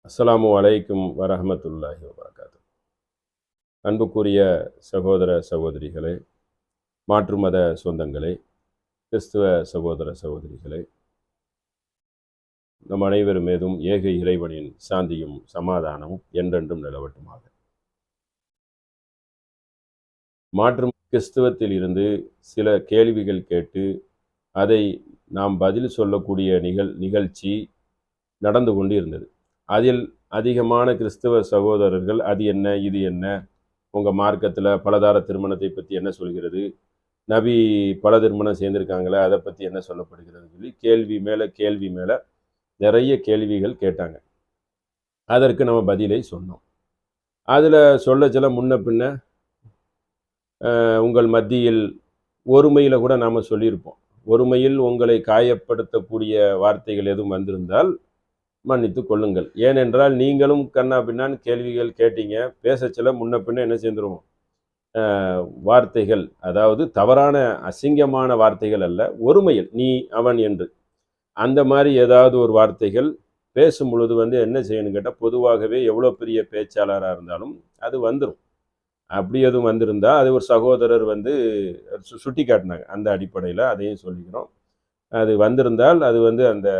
அஸ்ஸலாமு அலைக்கும் வரஹ்மத்துல்லாஹி வபரகாத்துஹு. அன்புக்குரிய சகோதர சகோதரிகளே, மாற்று மத சொந்தங்களே, கிறிஸ்துவ சகோதர சகோதரிகளே, நம் அனைவர் மீதும் ஏக இறைவனின் சாந்தியும் சமாதானமும் என்றென்றும் நிலவட்டுமாக. மாற்று கிறிஸ்துவத்தில் இருந்து சில கேள்விகள் கேட்டு அதை நாம் பதில் சொல்லக்கூடிய நிகழ்ச்சி நடந்து கொண்டு இருந்தது. அதில் அதிகமான கிறிஸ்தவ சகோதரர்கள் அது என்ன, இது என்ன, உங்கள் மார்க்கத்தில் பலதார திருமணத்தை பற்றி என்ன சொல்கிறது, நபி பல திருமணம் சேர்ந்திருக்காங்களே அதை பற்றி என்ன சொல்லப்படுகிறது சொல்லி கேள்வி மேலே நிறைய கேள்விகள் கேட்டாங்க. அதற்கு நம்ம பதிலை சொன்னோம். அதில் சொல்ல முன்ன பின்ன உங்கள் மத்தியில் ஒருமையில் கூட நாம் சொல்லியிருப்போம். ஒருமையில் உங்களை காயப்படுத்தக்கூடிய வார்த்தைகள் எதுவும் வந்திருந்தால் மன்னித்து கொள்ளுங்கள். ஏனென்றால் நீங்களும் கண்ணா பின்னான்னு கேள்விகள் கேட்டீங்க. பேசச்சில முன்ன பின்ன என்ன சேர்ந்துருவோம், வார்த்தைகள், அதாவது தவறான அசிங்கமான வார்த்தைகள் அல்ல, ஒருமையில் நீ அவன் என்று அந்த மாதிரி ஏதாவது ஒரு வார்த்தைகள் பேசும் பொழுது என்ன செய்யணும் கேட்டால், பொதுவாகவே எவ்வளோ பெரிய பேச்சாளராக இருந்தாலும் அது வந்துடும். அப்படி எதுவும் வந்திருந்தால் அது ஒரு சகோதரர் சுட்டி காட்டினாங்க. அந்த அடிப்படையில் அதையும் சொல்லிக்கிறோம். அது வந்திருந்தால் அது அந்த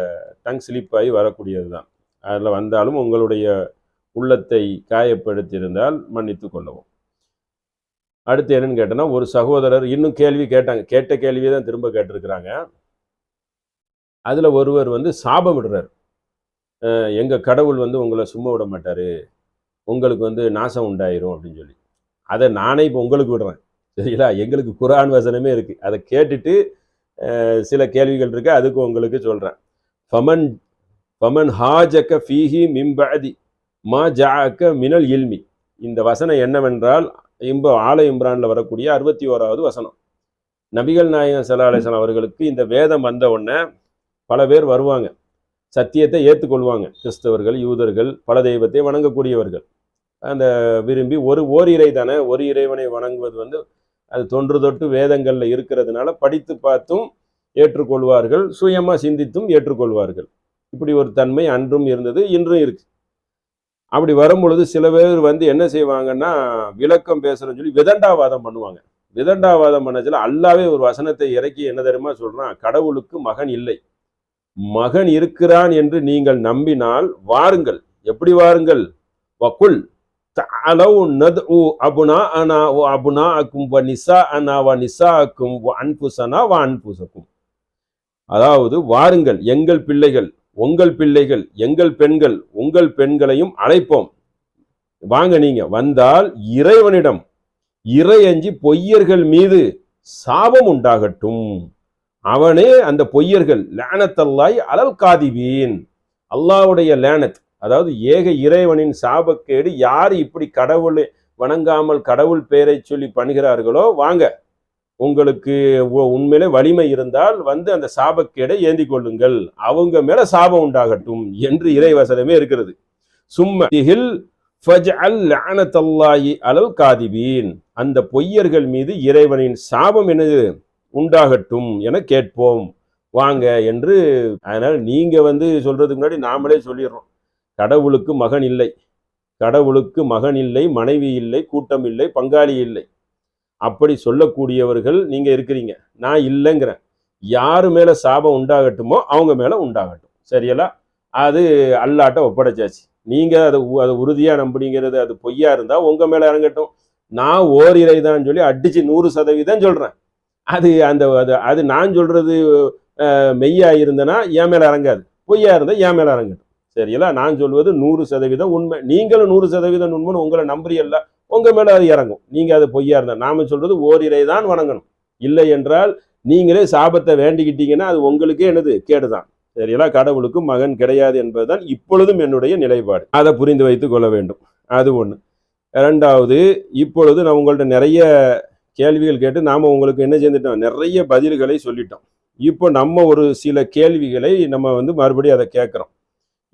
டங் ஸ்லிப் ஆகி வரக்கூடியது தான். அதில் வந்தாலும் உங்களுடைய உள்ளத்தை காயப்படுத்தியிருந்தால் மன்னித்து கொள்ளவும். அடுத்து என்னன்னு கேட்டோன்னா, ஒரு சகோதரர் இன்னும் கேள்வி கேட்டாங்க. கேட்ட கேள்வியை தான் திரும்ப கேட்டிருக்கிறாங்க. அதில் ஒருவர் சாபம் விடுறார். எங்கள் கடவுள் உங்களை சும்மா விட மாட்டார், உங்களுக்கு நாசம் உண்டாயிரும் அப்படின்னு சொல்லி. அதை நானே இப்போ உங்களுக்கு விடுறேன், சரிங்களா? எங்களுக்கு குர்ஆன் வசனமே இருக்குது. அதை கேட்டுட்டு சில கேள்விகள் இருக்கு, அதுக்கு உங்களுக்கு சொல்கிறேன். ஃபமன் ஹாஜக ஃபீஹி மின் பஅதி மா ஜாஅக மினல் இல்மி. இந்த வசனம் என்னவென்றால் ஆல இம்ரானில் வரக்கூடிய 61வது வசனம். நபிகள் நாயகம் ஸல்லல்லாஹு அலைஹி வஸல்லம் அவர்களுக்கு இந்த வேதம் வந்த உடனே பல பேர் வருவாங்க, சத்தியத்தை ஏற்றுக்கொள்வாங்க. கிறிஸ்தவர்கள், யூதர்கள், பல தெய்வத்தை வணங்கக்கூடியவர்கள். அந்த விரும்பி ஓர் இறை தானே, ஒரு இறைவனை வணங்குவது அது தொன்று தொட்டு வேதங்களில் இருக்கிறதுனால படித்து பார்த்தும் ஏற்றுக்கொள்வார்கள், சுயமாக சிந்தித்தும் ஏற்றுக்கொள்வார்கள். இப்படி ஒரு தன்மை அன்றும் இருந்தது, இன்றும் இருக்கு. அப்படி வரும் பொழுது சில பேர் என்ன செய்வாங்கன்னா, விளக்கம் பேசுறேன்னு சொல்லி விதண்டாவாதம் பண்ணுவாங்க. விதண்டாவாதம் பண்ணச்சில அல்லாவே ஒரு வசனத்தை இறக்கி என்ன தெரியுமா சொல்றான், கடவுளுக்கு மகன் இல்லை, மகன் இருக்கிறான் என்று நீங்கள் நம்பினால் வாருங்கள். எப்படி வாருங்கள்? வகுல் தஅலவு நத்உ அப்னாஅனா வ அப்னாஅக்கும் வ நிசாஅனா வ நிசாஅக்கும் வ அன்ஃபுஸனா வ அன்ஃபுஸக்கும். அதாவது வாருங்கள், எங்கள் பிள்ளைகள் உங்கள் பிள்ளைகள், எங்கள் பெண்கள் உங்கள் பெண்களையும் அழைப்போம். வாங்க, நீங்க வந்தால் இறைவனிடம் இறையஞ்சி பொய்யர்கள் மீது சாபம் உண்டாகட்டும். அவனே அந்த பொய்யர்கள், லானத்தல்லாஹி அலல் காதிபீன், அல்லாஹ்வுடைய லானத், அதாவது ஏக இறைவனின் சாபக்கேடு. யார் இப்படி கடவுளை வணங்காமல் கடவுள் பெயரை சொல்லி பண்ணுகிறார்களோ, வாங்க, உங்களுக்கு உண்மையிலே வலிமை இருந்தால் அந்த சாபக்கேடை ஏந்தி கொள்ளுங்கள், அவங்க மேல சாபம் உண்டாகட்டும் என்று இறைவசனமே இருக்கிறது. சும்மஹில் ஃபஜ்அல் லஅனத்தல்லாஹி அலல் காதிபீன், அந்த பொய்யர்கள் மீது இறைவனின் சாபம் என்னது உண்டாகட்டும் என கேட்போம், வாங்க என்று. அதனால் நீங்க சொல்றதுக்கு முன்னாடி நாமளே சொல்லிடுறோம், கடவுளுக்கு மகன் இல்லை, கடவுளுக்கு மகன் இல்லை, மனைவி இல்லை, கூட்டம் இல்லை, பங்காளி இல்லை. அப்படி சொல்லக்கூடியவர்கள் நீங்க இருக்கிறீங்க, நான் இல்லைங்கிறேன். யாரு மேல சாபம் உண்டாகட்டுமோ அவங்க மேல உண்டாகட்டும், சரியலா? அது அல்லாட்ட ஒப்படைச்சாச்சு. நீங்க அதை உறுதியா நம்புனீங்கிறது அது பொய்யா இருந்தா உங்க மேல இறங்கட்டும். நான் ஓர் இறை தான் சொல்லி அடிச்சு 100% சொல்றேன். அது நான் சொல்றது மெய்யா இருந்தனா என் மேல இறங்காது, பொய்யா இருந்தா என் மேல இறங்கட்டும், சரிங்களா? நான் சொல்வது 100% உண்மை, நீங்களும் 100% உண்மைன்னு உங்களை நம்புறீல்ல, உங்க மேல அது இறங்கும். நீங்க அது பொய்யா இருந்தா, நாம சொல்றது ஓரிரை தான் வணங்கணும். இல்லை என்றால் நீங்களே சாபத்தை வேண்டிக்கிட்டீங்கன்னா அது உங்களுக்கே என்னது கேடுதான், சரிங்களா? கடவுளுக்கு மகன் கிடையாது என்பதுதான் இப்பொழுதும் என்னுடைய நிலைப்பாடு. அதை புரிந்து வைத்துக் கொள்ள வேண்டும். அது ஒண்ணு. இரண்டாவது, இப்பொழுது நான் உங்கள்ட்ட நிறைய கேள்விகள் கேட்டு நாம உங்களுக்கு என்ன செஞ்சுட்டோம், நிறைய பதில்களை சொல்லிட்டோம். இப்போ நம்ம ஒரு சில கேள்விகளை நம்ம மறுபடியும் அதை கேட்கிறோம்.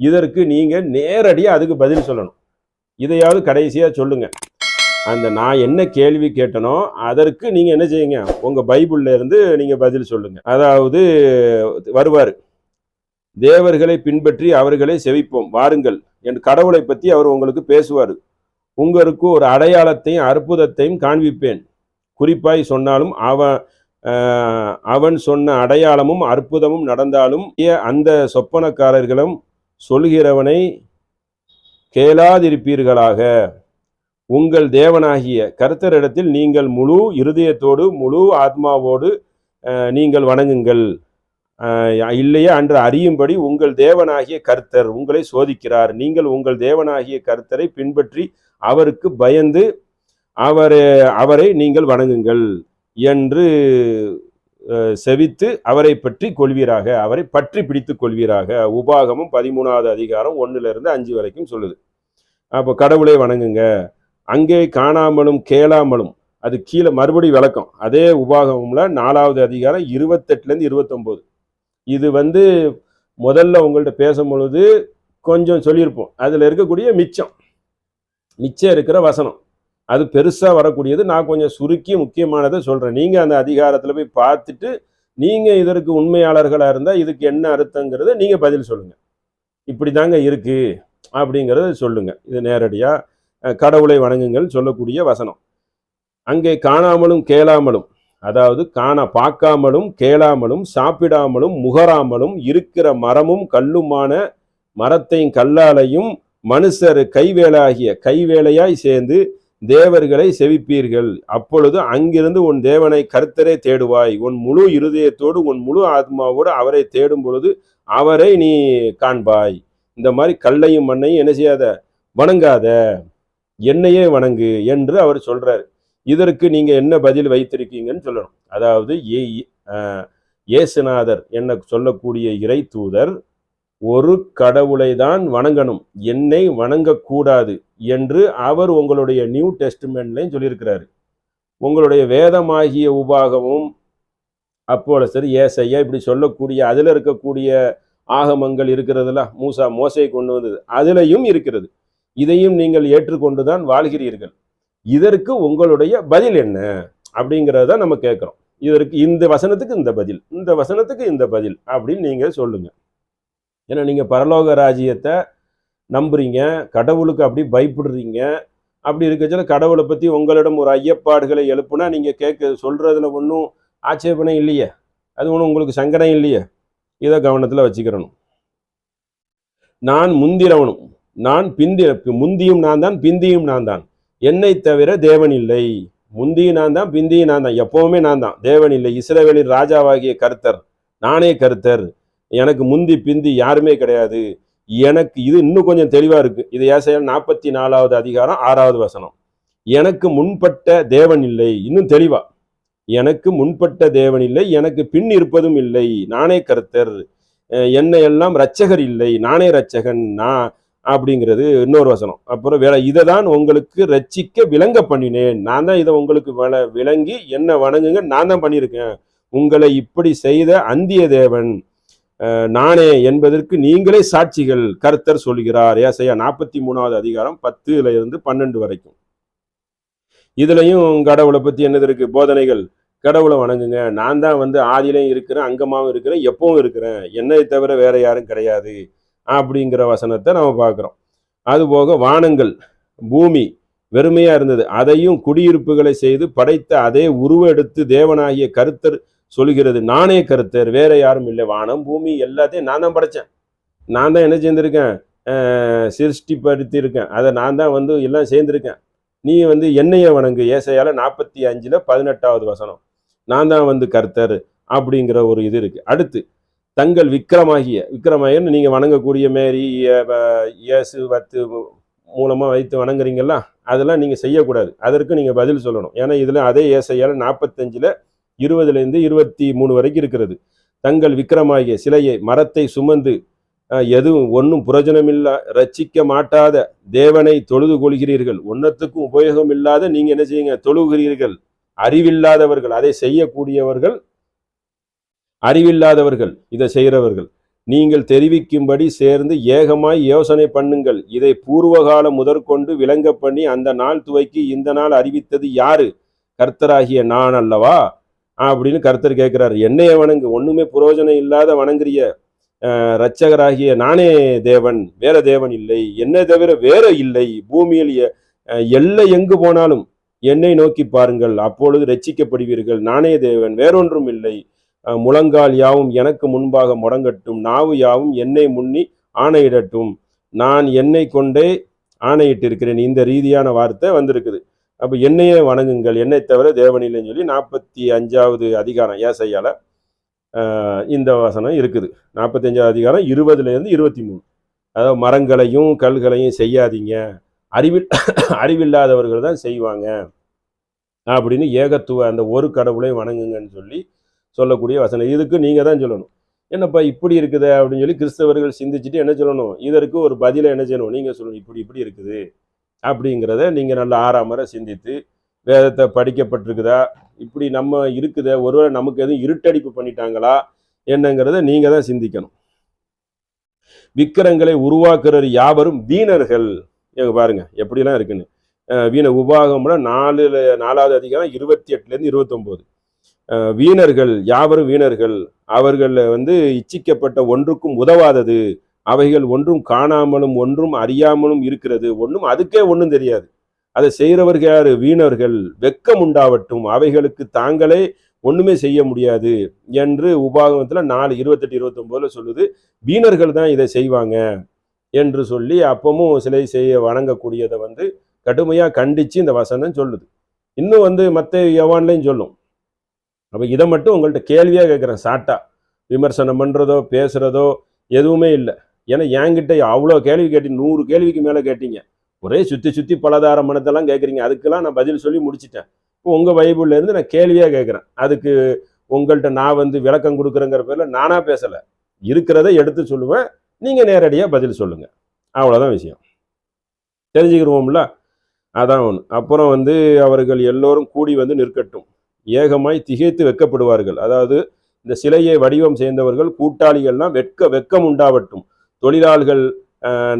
இதற்கு நீங்க நேரடியா அதுக்கு பதில் சொல்லணும். இதையாவது கடைசியா சொல்லுங்க. அந்த நான் என்ன கேள்வி கேட்டனோ அதற்கு நீங்க என்ன செய்யுங்க, உங்க பைபிள்ல இருந்து நீங்க பதில் சொல்லுங்க. அதாவது வருவாரு, தேவர்களை பின்பற்றி அவர்களை செவிப்போம், வாருங்கள், என்று கடவுளை பற்றி அவர் உங்களுக்கு பேசுவார். உங்களுக்கு ஒரு அடையாளத்தையும் அற்புதத்தையும் காண்பிப்பேன். குறிப்பாய் சொன்னாலும் அவன் சொன்ன அடையாளமும் அற்புதமும் நடந்தாலும் அந்த சொப்பனக்காரர்களும் சொல்கிறவனை கேளாதிருப்பீர்களாக. உங்கள் தேவனாகிய கர்த்தரிடத்தில் நீங்கள் முழு இருதயத்தோடு முழு ஆத்மாவோடு நீங்கள் வணங்குங்கள். இல்லையே அன்று அறியும்படி உங்கள் தேவனாகிய கர்த்தர் உங்களை சோதிக்கிறார். நீங்கள் உங்கள் தேவனாகிய கர்த்தரை பின்பற்றி அவருக்கு பயந்து அவரை நீங்கள் வணங்குங்கள் என்று செவித்து அவரை பற்றி கொள்வீராக, அவரை பற்றி பிடித்து கொள்வீராக. உபாகமும் 13வது அதிகாரம் 1-5 வரைக்கும் சொல்லுது. அப்போ கடவுளை வணங்குங்க. அங்கே காணாமலும் கேளாமலும், அது கீழே மறுபடி விளக்கம். அதே உபாகமும்ல 4வது அதிகாரம் 28-29. இது முதல்ல உங்கள்கிட்ட பேசும் பொழுது கொஞ்சம் சொல்லியிருப்போம். அதில் இருக்கக்கூடிய மிச்சம் இருக்கிற வசனம் அது பெருசாக வரக்கூடியது. நான் கொஞ்சம் சுருக்கி முக்கியமானதை சொல்கிறேன். நீங்கள் அந்த அதிகாரத்தில் போய் பார்த்துட்டு நீங்கள் இதற்கு உண்மையாளர்களாக இருந்தால் இதுக்கு என்ன அர்த்தங்கிறத நீங்கள் பதில் சொல்லுங்கள். இப்படி தாங்க இருக்குது அப்படிங்கிறத சொல்லுங்கள். இது நேரடியாக கடவுளை வணங்குங்கள் சொல்லக்கூடிய வசனம். அங்கே காணாமலும் கேளாமலும், அதாவது பார்க்காமலும் கேளாமலும் சாப்பிடாமலும் முகராமலும் இருக்கிற மரமும் கல்லுமான மரத்தையும் கல்லாலையும் மனுஷர் கைவேலையாய் சேர்ந்து தேவர்களை செவிப்பீர்கள். அப்பொழுது அங்கிருந்து உன் தேவனை கர்த்தரை தேடுவாய். உன் முழு இருதயத்தோடு உன் முழு ஆத்மாவோடு அவரை தேடும் பொழுது அவரை நீ காண்பாய். இந்த மாதிரி கல்லையும் மண்ணையும் என்ன செய்யாத, வணங்காத, என்னையே வணங்கு என்று அவர் சொல்றாரு. இதற்கு நீங்க என்ன பதில் வைத்திருக்கீங்கன்னு சொல்லணும். அதாவது இயேசுநாதர் என்ன சொல்லக்கூடிய இறை தூதர் ஒரு கடவுளை தான் வணங்கணும், என்னை வணங்கக்கூடாது என்று அவர் உங்களுடைய நியூ டெஸ்ட்மெண்ட்லையும் சொல்லியிருக்கிறாரு. உங்களுடைய வேதமாகிய உபாகமும் அப்போல சரி ஏசையா இப்படி சொல்லக்கூடிய அதில் இருக்கக்கூடிய ஆகமங்கள் இருக்கிறதுல மோசை கொண்டு வந்தது அதுலையும் இருக்கிறது. இதையும் நீங்கள் ஏற்றுக்கொண்டுதான் வாழ்கிறீர்கள். இதற்கு உங்களுடைய பதில் என்ன அப்படிங்கிறத நம்ம கேட்குறோம். இதற்கு இந்த வசனத்துக்கு இந்த பதில், இந்த வசனத்துக்கு இந்த பதில் அப்படின்னு நீங்க சொல்லுங்க. ஏன்னா நீங்க பரலோக ராஜ்யத்தை நம்புறீங்க, கடவுளுக்கு அப்படி பயப்படுறீங்க. அப்படி இருக்கச்சுல கடவுளை பற்றி உங்களிடம் ஒரு ஐயப்பாடுகளை எழுப்புனா நீங்கள் சொல்றதுல ஒன்றும் ஆட்சேபனை இல்லையே, அது ஒன்றும் உங்களுக்கு சங்கடம் இல்லையே. இதை கவனத்தில் வச்சுக்கிறணும். நான் முந்திரவனும் நான் முந்தியும் நான் தான் பிந்தியும் நான் தான், என்னை தவிர தேவன் இல்லை. முந்தியும் நான் தான் பிந்தியும் நான் தான், எப்பவுமே நான் தான், தேவன் இல்லை. இஸ்ரவேலின் ராஜாவாகிய கர்த்தர் நானே கர்த்தர், எனக்கு முந்தி பிந்தி யாருமே கிடையாது. எனக்கு இது இன்னும் கொஞ்சம் தெளிவா இருக்கு. இது ஏசாயா 44வது அதிகாரம் 6வது வசனம். எனக்கு முன்பட்ட தேவன் இல்லை. இன்னும் தெளிவா, எனக்கு முன்பட்ட தேவன் இல்லை, எனக்கு பின் இருப்பதும் இல்லை, நானே கர்த்தர், என்னை எல்லாம் இரட்சகர் இல்லை, நானே இரட்சகன் நான் அப்படிங்கிறது இன்னொரு வசனம். அப்புறம் இதை தான் உங்களுக்கு ரட்சிக்க விளங்க பண்ணினேன், நான் தான் இதை உங்களுக்கு விளங்கி என்ன வணங்குங்க நான் தான் பண்ணியிருக்கேன். உங்களை இப்படி செய்த அந்திய தேவன் நானே என்பதற்கு நீங்களே சாட்சிகள், கர்த்தர் சொல்கிறார். ஏசாயா 43வது அதிகாரம் 10-12 வரைக்கும். இதுலயும் கடவுளை பத்தி என்னது இருக்கு? போதனைகள். கடவுளை வணங்குங்க, நான் தான் ஆதியிலையும் இருக்கிறேன், அங்கமாவும் இருக்கிறேன், எப்பவும் இருக்கிறேன், என்னை தவிர வேற யாரும் கிடையாது அப்படிங்கிற வசனத்தை நம்ம பார்க்குறோம். அதுபோக வானங்கள் பூமி வெறுமையா இருந்தது, அதையும் குடியிருப்புகளை செய்து படைத்த அதே உருவ எடுத்து தேவனாகிய கர்த்தர் சொல்கிறது, நானே கர்த்தர், வேற யாரும் இல்லை. வானம் பூமி எல்லாத்தையும் நான் தான் படைச்சேன், நான் தான் என்ன சேர்ந்திருக்கேன், சிருஷ்டிப்படுத்தி இருக்கேன், அதை நான் தான் எல்லாம் சேர்ந்திருக்கேன். நீ என்னைய வணங்கு. ஏசாயால 45:18வது வசனம். நான் தான் கர்த்தர் அப்படிங்கிற ஒரு இது இருக்கு. அடுத்து தங்கள் விக்கிரமாகியன்னு நீங்க வணங்கக்கூடிய மேரி இயேசு மூலமா வைத்து வணங்குறீங்களா, அதெல்லாம் நீங்க செய்யக்கூடாது. அதற்கு நீங்க பதில் சொல்லணும். ஏன்னா இதுல அதே ஏசாயால 45:20-23 வரைக்கும் இருக்கிறது. தங்கள் விக்கிரமாகிய சிலையை மரத்தை சுமந்து எதுவும் ஒன்றும் புரோஜனமில்லா ரட்சிக்க மாட்டாத தேவனை தொழுது கொள்கிறீர்கள். ஒன்னத்துக்கும் உபயோகம் இல்லாத நீங்க என்ன செய்யுங்க, தொழுகிறீர்கள். அறிவில்லாதவர்கள், அதை செய்யக்கூடியவர்கள் அறிவில்லாதவர்கள், இதை செய்கிறவர்கள். நீங்கள் தெரிவிக்கும்படி சேர்ந்து ஏகமாய் யோசனை பண்ணுங்கள். இதை பூர்வகாலம் முதற்கொண்டு விளங்க பண்ணி அந்த நாள் துவக்கி இந்த நாள் அறிவித்தது யாரு? கர்த்தராகிய நான் அல்லவா அப்படின்னு கர்த்தர் கேட்கிறார். என்னைய வணங்கு, ஒண்ணுமே புரோஜனம் இல்லாத வணங்குறிய, இரட்சகராகிய நானே தேவன், வேற தேவன் இல்லை, என்னை தவிர வேற இல்லை, பூமியில் எல்லை எங்கு போனாலும் என்னை நோக்கி பாருங்கள், அப்பொழுது ரட்சிக்கப்படுவீர்கள், நானே தேவன், வேறொன்றும் இல்லை, முழங்கால் யாவும் எனக்கு முன்பாக முடங்கட்டும், நாவு யாவும் என்னை முன்னி ஆணையிடட்டும், நான் என்னை கொண்டே ஆணையிட்டிருக்கிறேன். இந்த ரீதியான வார்த்தை வந்திருக்குது. அப்போ என்னையே வணங்குங்கள், என்னை தவிர தேவன் இல்லைன்னு சொல்லி 45வது அதிகாரம் ஏசாயால இந்த வசனம் இருக்குது. 45வது அதிகாரம் 20லேருந்து 23. அதாவது மரங்களையும் கல்களையும் செய்யாதீங்க, அறிவில்லாதவர்கள் தான் செய்வாங்க அப்படின்னு ஏகத்துவ அந்த ஒரு கடவுளையும் வணங்குங்கன்னு சொல்லக்கூடிய வசனம். இதுக்கு நீங்கள் தான் சொல்லணும், என்னப்பா இப்படி இருக்குது அப்படின்னு சொல்லி கிறிஸ்தவர்கள் சிந்திச்சுட்டு என்ன சொல்லணும், இதற்கு ஒரு பதிலை என்ன செய்யணும், நீங்கள் சொல்லணும், இப்படி இருக்குது அப்படிங்கிறத நீங்கள் நல்லா ஆறாமரை சிந்தித்து, வேதத்தை படிக்கப்பட்டிருக்குதா, இப்படி நம்ம இருக்குதா, ஒருவேளை நமக்கு எதுவும் இருட்டடிப்பு பண்ணிட்டாங்களா என்னங்கிறத நீங்கள் தான் சிந்திக்கணும். விக்கிரங்களை உருவாக்குற யாவரும் வீணர்கள். பாருங்க எப்படிலாம் இருக்குன்னு. வீண உபாகம்னா 4வது அதிகாரம் 28லேருந்து 29. வீணர்கள் யாவரும் வீணர்கள், அவர்கள் இச்சிக்கப்பட்ட ஒன்றுக்கும் உதவாதது, அவைகள் ஒன்றும் காணாமலும் ஒன்றும் அறியாமலும் இருக்கிறது, ஒன்றும் அதுக்கே ஒன்றும் தெரியாது, அதை செய்கிறவர்கள் யாரு, வீணர்கள், வெக்கம் உண்டாவட்டும், அவைகளுக்கு தாங்களே ஒண்ணுமே செய்ய முடியாது என்று உபாகமத்தில் 4:28-29 சொல்லுது. வீணர்கள் தான் இதை செய்வாங்க என்று சொல்லி அப்பமும் சிலை செய்ய வணங்கக்கூடியதை கடுமையா கண்டிச்சு இந்த வசனம் சொல்லுது. இன்னும் மற்ற யோவான்லையும் சொல்லும். அப்ப இதை மட்டும் உங்கள்கிட்ட கேள்வியா கேட்குறேன், சாட்டா விமர்சனம் பண்றதோ பேசுறதோ எதுவுமே இல்லை. ஏன்னா என்கிட்ட அவ்வளோ கேள்வி கேட்டி 100 கேள்விக்கு மேலே கேட்டீங்க, ஒரே சுற்றி பலதார மனத்தெல்லாம் கேட்குறீங்க, அதுக்கெல்லாம் நான் பதில் சொல்லி முடிச்சிட்டேன். இப்போ உங்கள் பைபிள்ல இருந்து நான் கேள்வியாக கேட்குறேன், அதுக்கு உங்கள்கிட்ட நான் விளக்கம் கொடுக்குறேங்கிற பேரில் நானாக பேசலை, இருக்கிறத எடுத்து சொல்லுவேன், நீங்கள் நேரடியாக பதில் சொல்லுங்க, அவ்வளோதான் விஷயம். தெரிஞ்சுக்கிறோம்ல, அதான் ஒன்று. அப்புறம் அவர்கள் எல்லோரும் கூடி நிற்கட்டும், ஏகமாய் திகைத்து வெட்கப்படுவார்கள். அதாவது இந்த சிலையை வடிவம் சேர்ந்தவர்கள் கூட்டாளிகள்லாம் வெட்கம் உண்டாவட்டும், தொழிலாளர்கள்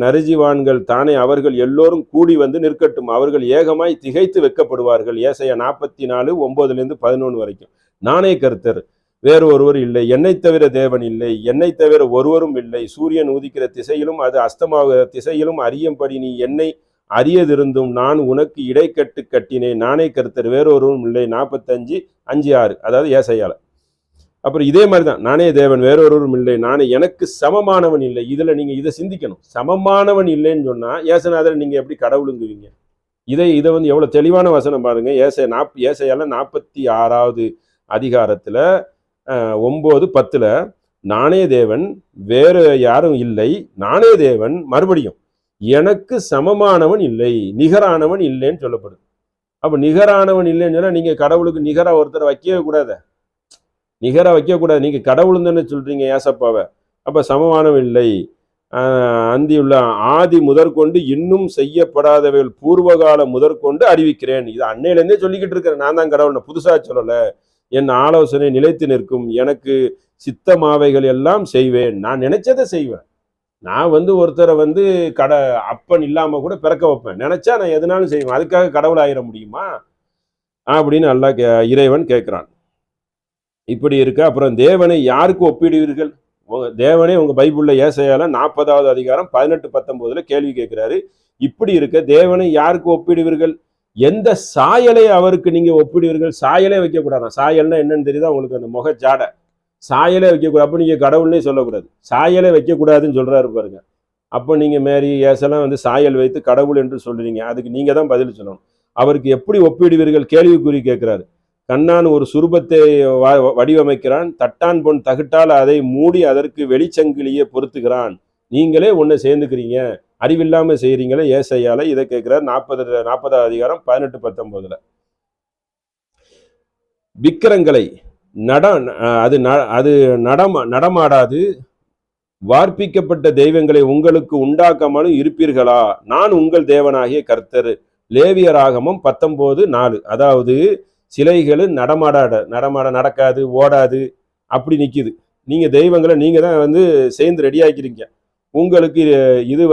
நரிஜிவான்கள் தானே, அவர்கள் எல்லோரும் கூடி நிற்கட்டும், அவர்கள் ஏகமாய் திகைத்து வெட்கப்படுவார்கள். ஏசாயா 44:9-11 வரைக்கும். நானே கர்த்தர், வேறு ஒருவர் இல்லை, என்னை தவிர தேவன் இல்லை, என்னை தவிர ஒருவரும் இல்லை, சூரியன் உதிக்கிற திசையிலும் அது அஸ்தமாகிற திசையிலும் அறியும்படி நீ என்னை அறியதிருந்தும் நான் உனக்கு இடைக்கட்டு கட்டினேன், நானே கர்த்தர், வேறொருவரும் இல்லை. 45:5-6, அதாவது ஏசாயால. அப்புறம் இதே மாதிரி தான், நானே தேவன், வேறொருவரும் இல்லை, நானே, எனக்கு சமமானவன் இல்லை. இதுல நீங்க இதை சிந்திக்கணும், சமமானவன் இல்லைன்னு சொன்னா ஏசநாதர் நீங்க எப்படி கடவுளுங்குவீங்க? இதை எவ்வளவு தெளிவான வசனம் பாருங்க. ஏசாயால 46வது அதிகாரத்துல 9-10 நானே தேவன், வேற யாரும் இல்லை, நானே தேவன், மறுபடியும் எனக்கு சமமானவன் இல்லை, நிகரானவன் இல்லைன்னு சொல்லப்படுது. அப்ப நிகரானவன் இல்லைன்னு சொன்னா நீங்க கடவுளுக்கு நிகரா ஒருத்தரை வைக்கவே கூடாது, நிகரா வைக்கக்கூடாது. நீங்க கடவுள் தானே சொல்றீங்க ஏசப்பாவை. அப்ப சமமானவன் இல்லை, அந்தியுள்ள ஆதி முதற்கொண்டு இன்னும் செய்யப்படாதவைகள் பூர்வகால முதற்கொண்டு அறிவிக்கிறேன். இது அன்னையிலேருந்தே சொல்லிக்கிட்டு இருக்கிறேன், நான் தான் கடவுள், புதுசா சொல்லலை. என் ஆலோசனை நிலைத்து நிற்கும், எனக்கு சித்தமாவைகள் எல்லாம் செய்வேன், நான் நினைச்சதை செய்வேன். நான் ஒருத்தரை அப்பன் இல்லாம கூட பிறக்க வைப்பேன், நினைச்சா நான் எதுனாலும் செய்வேன், அதுக்காக கடவுள் ஆயிட முடியுமா அப்படின்னு அல்லாஹ் இறைவன் கேட்கிறான். இப்படி இருக்க அப்புறம் தேவனை யாருக்கு ஒப்பிடுவீர்கள்? தேவனே உங்க பைபிள்ல ஏசாயால 40வது அதிகாரம் 18-19 கேள்வி கேட்கிறாரு. இப்படி இருக்க தேவனை யாருக்கு ஒப்பிடுவீர்கள்? எந்த சாயலை அவருக்கு நீங்க ஒப்பிடுவீர்கள்? சாயலே வைக்கக்கூடாது. சாயல்னா என்னன்னு தெரியுதா உங்களுக்கு? அந்த முக ஜாடை, சாயலே வைக்கக்கூடாது. அப்போ நீங்க கடவுள்னே சொல்லக்கூடாது, சாயலே வைக்கக்கூடாதுன்னு சொல்றாரு பாருங்க. அப்போ நீங்க மேரி ஏசெல்லாம் சாயல் வைத்து கடவுள் என்று சொல்றீங்க, அதுக்கு நீங்க தான் பதில் சொல்லணும். அவருக்கு எப்படி ஒப்பிடுவீர்கள் கேள்விக்குறி கேட்கிறாரு. கண்ணான் ஒரு சுரூபத்தை வடிவமைக்கிறான், தட்டான் பொன் தகுட்டால் அதை மூடி அதற்கு வெளிச்சங்கிலியை பொருத்துகிறான், நீங்களே ஒன்று சேர்ந்துக்கிறீங்க, அறிவில்லாம செய்யறீங்களே ஏசாயால. இதை கேட்கிறார் 40வது அதிகாரம் 18-19. விக்கிரங்களை நடமாடாது வார்ப்பிக்கப்பட்ட தெய்வங்களை உங்களுக்கு உண்டாக்காமலும் இருப்பீர்களா? நான் உங்கள் தேவனாகிய கர்த்தர். லேவியராகமம் 19:4. அதாவது சிலைகள் நடக்காது, ஓடாது, அப்படி நிக்குது. நீங்க தெய்வங்களை நீங்க தான் சேர்ந்து ரெடி ஆக்கிறீங்க. உங்களுக்கு இது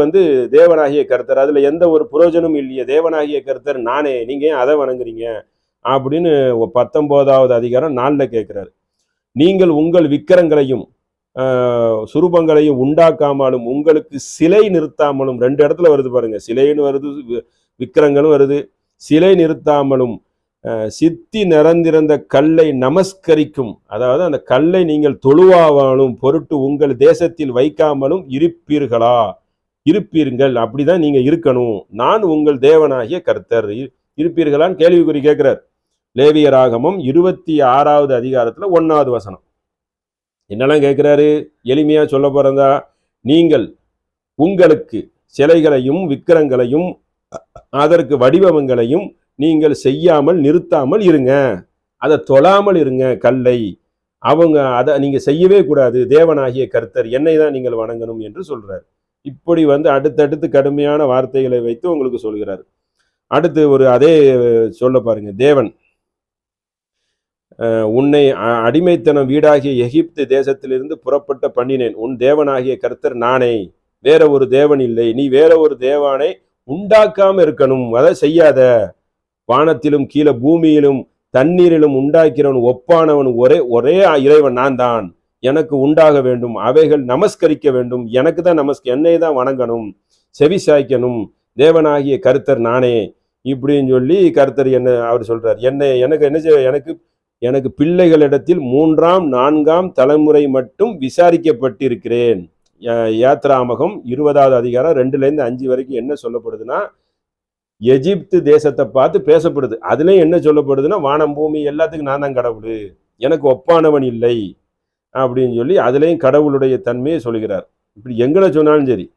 தேவனாகிய கர்த்தர், அதுல எந்த ஒரு புரோஜனமும் இல்லையே, தேவனாகிய கர்த்தர் நானே, நீங்க ஏன் அதை வணங்குறீங்க அப்படின்னு 19வது அதிகாரம் 4 கேட்கிறாரு. நீங்கள் உங்கள் விக்கிரங்களையும் சுரூபங்களையும் உண்டாக்காமலும் உங்களுக்கு சிலை நிறுத்தாமலும், 2 இடத்துல வருது பாருங்க, சிலைன்னு வருது, விக்கிரங்களும் வருது. சிலை நிறுத்தாமலும் சித்தி நிறந்திருந்த கல்லை நமஸ்கரிக்கும், அதாவது அந்த கல்லை நீங்கள் தொழுவாவாலும் பொருட்டு உங்கள் தேசத்தில் வைக்காமலும் இருப்பீர்கள். அப்படிதான் நீங்க இருக்கணும். நான் உங்கள் தேவனாகிய கர்த்தர். இருப்பீர்களான்னு கேள்விக்குறி கேட்கிறார். லேவியராகமம் 26வது அதிகாரத்துல 1வது வசனம். என்னெல்லாம் கேட்கிறாரு? எளிமையா சொல்ல போறதா, நீங்கள் உங்களுக்கு சிலைகளையும் விக்கிரங்களையும் அதற்கு வடிவங்களையும் நீங்கள் செய்யாமல் நிறுத்தாமல் இருங்க, அதை தொழாமல் இருங்க. கல்லை அதை நீங்க செய்யவே கூடாது. தேவனாகிய கர்த்தர் என்னை தான் நீங்கள் வணங்கணும் என்று சொல்றார். இப்படி அடுத்தடுத்து கடுமையான வார்த்தைகளை வைத்து உங்களுக்கு சொல்கிறார். அடுத்து அதே சொல்ல பாருங்க, தேவன் உன்னை அடிமைத்தனம் வீடாகிய எகிப்து தேசத்திலிருந்து புறப்பட்ட பண்ணினேன். உன் தேவனாகிய கர்த்தர் நானே, வேற ஒரு தேவன் இல்லை. நீ வேற ஒரு தேவனை உண்டாக்காம இருக்கணும், அதை செய்யாத. வானத்திலும் கீழே பூமியிலும் தண்ணீரிலும் உண்டாக்கிறவன் ஒப்பானவன் ஒரே இறைவன் நான் தான். எனக்கு உண்டாக வேண்டும், அவைகள் நமஸ்கரிக்க வேண்டும். எனக்கு தான் என்னை தான் வணங்கணும், செவி சாய்க்கணும். தேவனாகிய கர்த்தர் நானே இப்படின்னு சொல்லி கர்த்தர் அவர் சொல்றார். எனக்கு பிள்ளைகளிடத்தில் 3ஆம் 4ஆம் தலைமுறை மட்டும் விசாரிக்கப்பட்டிருக்கிறேன். யாத்ராமகம் 20வது அதிகாரம் 2-5 வரைக்கும் என்ன சொல்லப்படுதுன்னா, எகிப்து தேசத்தை பார்த்து பேசப்படுது. அதுலயும் என்ன சொல்லப்படுதுன்னா, வானம் பூமி எல்லாத்துக்கும் நான் தான் கடவுள், எனக்கு ஒப்பானவன் இல்லை அப்படின்னு சொல்லி அதுலயும் கடவுளுடைய தன்மையை சொல்கிறார். இப்படி எங்களை சொன்னாலும் சரி,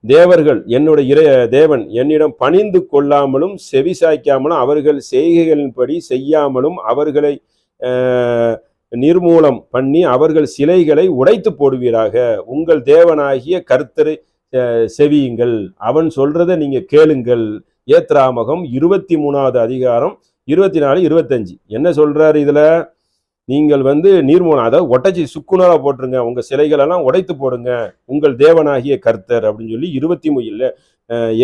தேவர்கள் என்னுடைய தேவன் என்னிடம் பணிந்து கொள்ளாமலும் செவி சாய்க்காமலும் அவர்கள் செய்கைகளின்படி செய்யாமலும் அவர்களை நிர்மூலம் பண்ணி அவர்கள் சிலைகளை உடைத்து போடுவீராக. உங்கள் தேவனாகிய கர்த்தரை செவியுங்கள், அவன் சொல்றதை நீங்க கேளுங்கள். ஏத்ராமகம் 23வது அதிகாரம் 24-25 என்ன சொல்றாரு இதுல? நீங்கள் நீர்மூலம், அதாவது ஒட்டச்சி சுக்குநூறா போட்டுருங்க, உங்க சிலைகள் எல்லாம் உடைத்து போடுங்க, உங்கள் தேவனாகிய கர்த்தர் அப்படின்னு சொல்லி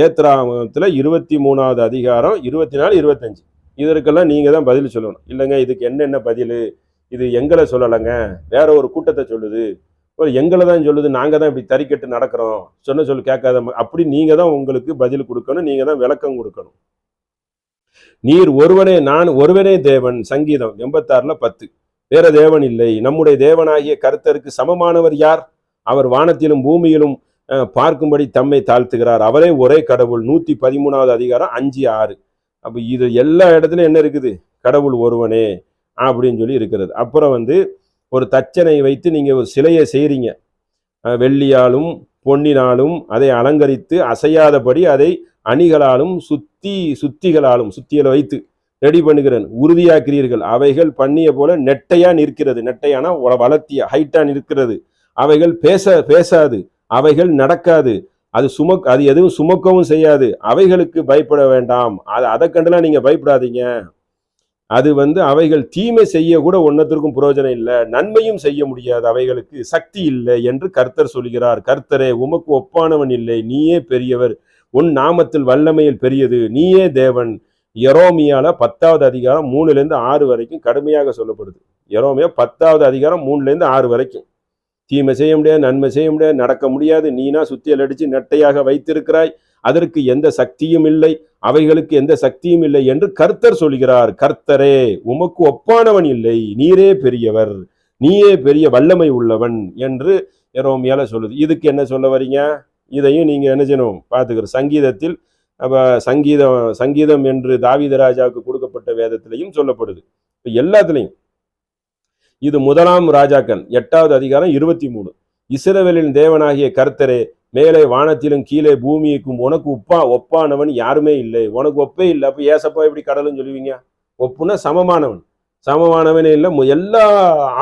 ஏத்ராமத்துல 23வது அதிகாரம் 24-25 இதற்கெல்லாம் நீங்க தான் பதில் சொல்லணும். இல்லைங்க இதுக்கு என்னென்ன பதில், இது எங்களை சொல்லலைங்க, வேற ஒரு கூட்டத்தை சொல்லுது, எங்களை தான் சொல்லுது, நாங்க தான் இப்படி தறிக்கட்டு நடக்கிறோம், சொன்ன சொல்லு கேட்காத, அப்படி நீங்க தான் உங்களுக்கு பதில் கொடுக்கணும், நீங்க தான் விளக்கம் கொடுக்கணும். நீர் ஒருவனே, நான் ஒருவனே தேவன். சங்கீதம் 86:10. வேற தேவன் இல்லை. நம்முடைய தேவனாகிய கர்த்தருக்கு சமமானவர் யார்? அவர் வானத்திலும் பூமியிலும் பார்க்கும்படி தம்மை தாழ்த்துகிறார். அவரே ஒரே கடவுள். 113வது அதிகாரம் 5-6. அப்ப இது எல்லா இடத்துலயும் என்ன இருக்குது? கடவுள் ஒருவனே அப்படின்னு சொல்லி இருக்கிறது. அப்புறம் ஒரு தச்சனை வைத்து நீங்க ஒரு சிலையை செய்றீங்க, வெள்ளியாலும் பொன்னினாலும் அதை அலங்கரித்து அசையாதபடி அதை அணிகளாலும் சுத்திகளை வைத்து ரெடி பண்ணுகிறேன், உறுதியாக்கிறீர்கள். அவைகள் பண்ணிய போல நெட்டையா நிற்கிறது. நெட்டையானா வளர்த்திய ஹைட்டா நிற்கிறது. அவைகள் பேசாது, அவைகள் நடக்காது, அது எதுவும் சுமக்கவும் செய்யாது. அவைகளுக்கு பயப்பட வேண்டாம், அதை கண்டுலாம் நீங்க பயப்படாதீங்க. அது அவைகள் தீமை செய்ய கூட ஒன்னத்திற்கும் பிரயோஜனம் இல்லை, நன்மையும் செய்ய முடியாது, அவைகளுக்கு சக்தி இல்லை என்று கர்த்தர் சொல்கிறார். கர்த்தரே, உமக்கு ஒப்பானவன் இல்லை, நீயே பெரியவர், உன் நாமத்தில் வல்லமையில் பெரியது, நீயே தேவன். எரோமியால 10வது அதிகாரம் 3-6 வரைக்கும் கடுமையாக சொல்லப்படுது. எரோமியா 10வது அதிகாரம் 3-6 வரைக்கும். தீமை செய்ய முடியாது, நன்மை செய்ய முடியாது, நடக்க முடியாது, நீனா சுத்தியல் அடிச்சு நெட்டையாக வைத்திருக்கிறாய், அதற்கு எந்த சக்தியும் இல்லை, அவைகளுக்கு எந்த சக்தியும் இல்லை என்று கர்த்தர் சொல்கிறார். கர்த்தரே, உமக்கு ஒப்பானவன் இல்லை, நீரே பெரியவர், நீயே பெரிய வல்லமை உள்ளவன் என்று எரோமியால சொல்லுது. இதுக்கு என்ன சொல்ல வரீங்க? இதையும் நீங்க என்ன செய்யணும் பார்த்துக்கிற. சங்கீதத்தில் சங்கீதம் என்று தாவீது ராஜாவுக்கு கொடுக்கப்பட்ட வேதத்திலையும் சொல்லப்படுது. எல்லாத்துலையும் இது 1ஆம் ராஜாக்கள் 8வது அதிகாரம் 23. இஸ்ரவேலின் தேவனாகிய கர்த்தரே, மேலே வானத்திலும் கீழே பூமிக்கும் உனக்கு ஒப்பானவன் யாருமே இல்லை, உனக்கு ஒப்பே இல்லை. அப்ப ஏசப்பா எப்படி கடவுள்னு சொல்லுவீங்க? ஒப்புனா சமமானவனே இல்லை. எல்லா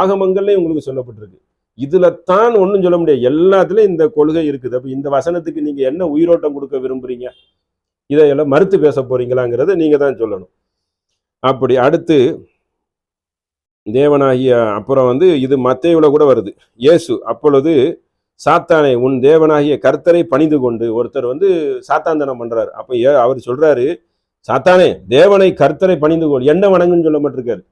ஆகமங்கள்லையும் உங்களுக்கு சொல்லப்பட்டிருக்கு. இதுல தான் ஒன்றும் சொல்ல முடியாது, எல்லாத்துலயும் இந்த கொள்கை இருக்குது. அப்ப இந்த வசனத்துக்கு நீங்க என்ன உயிரோட்டம் கொடுக்க விரும்புறீங்க? இதையெல்லாம் மறுத்து பேச போறீங்களாங்கிறத நீங்க தான் சொல்லணும். அப்படி அடுத்து தேவனாகிய அப்புறம் இது மத்தேயுல கூட வருது. இயேசு அப்பொழுது சாத்தானே, உன் தேவனாகிய கர்த்தரை பணிந்து கொண்டு, ஒருத்தர் சாத்தாந்தனம் பண்றாரு. அப்ப அவர் சொல்றாரு, சாத்தானே, தேவனை கர்த்தரை பணிந்து கொண்டு, என்ன வணங்குன்னு சொல்ல மாட்டிருக்காரு.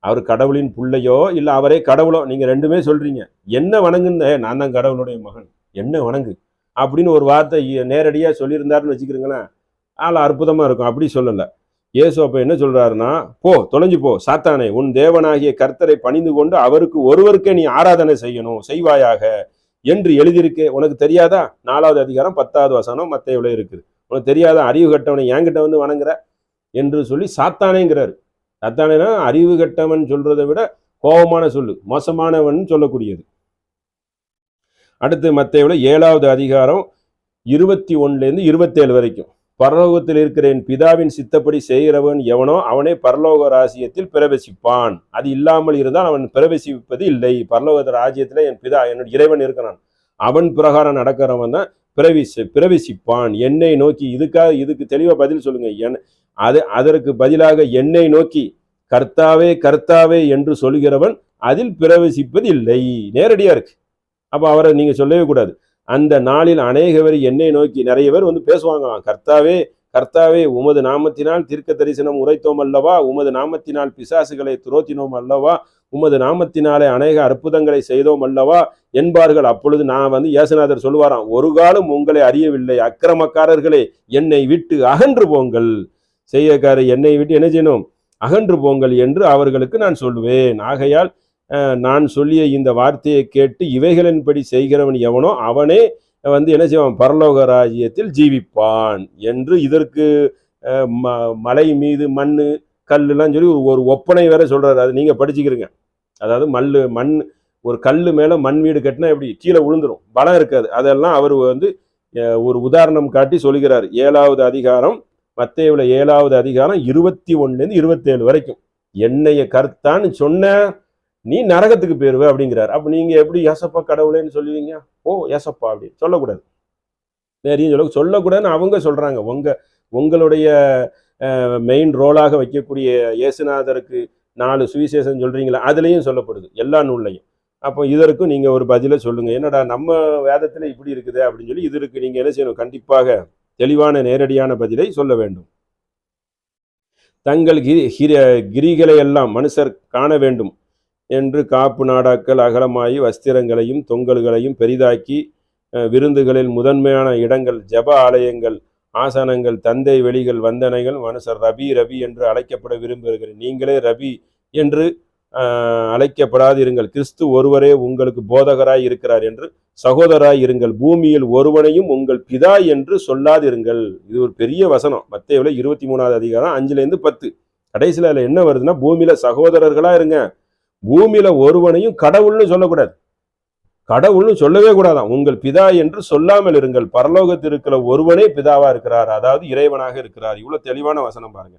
அவர் கடவுளின் பிள்ளையோ இல்லை அவரே கடவுளோ, நீங்க ரெண்டுமே சொல்றீங்க. என்ன வணங்குன்னு, நான் தான் கடவுளுடைய மகன், என்ன வணங்கு அப்படின்னு ஒரு வார்த்தை நேரடியா சொல்லியிருந்தாருன்னு வச்சுக்கிறீங்களேன், ஆள் அற்புதமா இருக்கும். அப்படி சொல்லலை. இயேசு அப்ப என்ன சொல்றாருன்னா, போ, தொலைஞ்சு போ சாத்தானே, உன் தேவனாகிய கர்த்தரை பணிந்து கொண்டு அவருக்கு ஒருவருக்கே நீ ஆராதனை செய்யணும், செய்வாயாக என்று எழுதியிருக்கு. உனக்கு தெரியாதா? 4வது அதிகாரம் 10வது வசனம் மத்தேயுல இருக்குது. உனக்கு தெரியாதா? அறிவு கட்டவனை என்கிட்ட வந்து வணங்குற என்று சொல்லி சாத்தானேங்கிறாரு. சாத்தானேனா அறிவு கட்டவன் சொல்றதை விட கோபமான சொல்லு, மோசமானவன் சொல்லக்கூடியது. அடுத்து மத்தேயுல 7வது அதிகாரம் 21 27 வரைக்கும், பரலோகத்தில் இருக்கிற என் பிதாவின் சித்தப்படி செய்கிறவன் எவனோ அவனே பரலோக ராஜ்யத்தில் பிரவேசிப்பான். அது இல்லாமல் இருந்தால் அவன் பிரவேசிப்பது இல்லை. பரலோக ராஜ்யத்தில் என் பிதா, என்னுடைய இறைவன் இருக்கிறான், அவன் பிரகாரம் நடக்கிறவன் தான் பிரவேசிப்பான். என்னை நோக்கி, இதுக்கு தெளிவா பதில் சொல்லுங்க. அதற்கு பதிலாக என்னை நோக்கி கர்த்தாவே கர்த்தாவே என்று சொல்கிறவன் அதில் பிரவேசிப்பது இல்லை. நேரடியா இருக்கு. அப்ப அவரை நீங்க சொல்லவே கூடாது. அந்த நாளில் அநேக பேர் என்னை நோக்கி, நிறைய பேர் வந்து பேசுவாங்களாம், கர்த்தாவே கர்த்தாவே உமது நாமத்தினால் தீர்க்க தரிசனம் உரைத்தோம் அல்லவா, உமது நாமத்தினால் பிசாசுகளை துரோத்தினோம் அல்லவா, உமது நாமத்தினாலே அநேக அற்புதங்களை செய்தோம் அல்லவா என்பார்கள். அப்பொழுது நான் வந்து இயேசுநாதர் சொல்லுவாராம், ஒரு காலம் உங்களை அறியவில்லை, அக்கிரமக்காரர்களே என்னை விட்டு அகன்று போங்கள். செய்யக்காரர் என்னை விட்டு என்ன செய்யணும்? அகன்று போங்கள் என்று அவர்களுக்கு நான் சொல்லுவேன். ஆகையால் நான் சொல்லிய இந்த வார்த்தையை கேட்டு இவைகளின்படி செய்கிறவன் எவனோ அவனே வந்து என்ன செய்வான்? பரலோக ராஜ்யத்தில் ஜீவிப்பான் என்று இதற்கு மலை மீது மண்ணு கல்லுலாம் சொல்லி ஒரு ஒப்பனை வேற சொல்றாரு. அது நீங்க படிச்சுக்கிறீங்க. அதாவது மண் ஒரு கல் மேல மண் வீடு கட்டினா எப்படி கீழே விழுந்துரும், பலம் இருக்காது. அதெல்லாம் அவர் வந்து ஒரு உதாரணம் காட்டி சொல்கிறார். 7வது அதிகாரம் மத்தேயுல 7வது அதிகாரம் 21 27 வரைக்கும், என்னைய கர்த்தான்னு சொன்ன நீ நரகத்துக்கு போயிருவ அப்படிங்கிறார். அப்ப நீங்க எப்படி ஏசப்பா கடவுளேன்னு சொல்லுவீங்க? ஓ ஏசப்பா அப்படின்னு சொல்லக்கூடாது, வேறையும் சொல்லக்கூடாதுன்னு அவங்க சொல்றாங்க. உங்களுடைய மெயின் ரோலாக வைக்கக்கூடிய இயேசுநாதருக்கு 4 சுவிசேஷம் சொல்றீங்களா, அதுலயும் சொல்லப்படுது, எல்லா நூல்லையும். அப்போ இதற்கும் நீங்க ஒரு பதிலை சொல்லுங்க. என்னடா நம்ம வேதத்துல இப்படி இருக்குது அப்படின்னு சொல்லி இதற்கு நீங்க என்ன செய்யணும்? கண்டிப்பாக தெளிவான நேரடியான பதிலை சொல்ல வேண்டும். தங்கள் கிரிகளை எல்லாம் மனுஷர் காண வேண்டும் என்று காப்பு நாடாக்கள் அகலமாயி வஸ்திரங்களையும் தொங்கல்களையும் பெரிதாக்கி விருந்துகளில் முதன்மையான இடங்கள், ஜப ஆலயங்கள், ஆசனங்கள், தந்தை வெளிகள், வந்தனைகள், மனுஷர் ரபி ரபி என்று அழைக்கப்பட விரும்புகிறேன். நீங்களே ரபி என்று அழைக்கப்படாதிருங்கள், கிறிஸ்து ஒருவரே உங்களுக்கு போதகராய் இருக்கிறார் என்று சகோதராய் இருங்கள், பூமியில் ஒருவனையும் உங்கள் பிதா என்று சொல்லாதிருங்கள். இது ஒரு பெரிய வசனம். மத்தேயுல 23வது அதிகாரம் 5-10. கடைசியில் அதில் என்ன வருதுன்னா, பூமியில சகோதரர்களா இருங்க, பூமியில ஒருவனையும் கடவுள்னு சொல்லக்கூடாது, கடவுள்னு சொல்லவே கூடாதான். உங்கள் பிதா என்று சொல்லாமல் இருங்கள், பரலோகத்தில் இருக்கிற ஒருவனே பிதாவா இருக்கிறார், அதாவது இறைவனாக இருக்கிறார். இவ்வளவு தெளிவான வசனம் பாருங்க.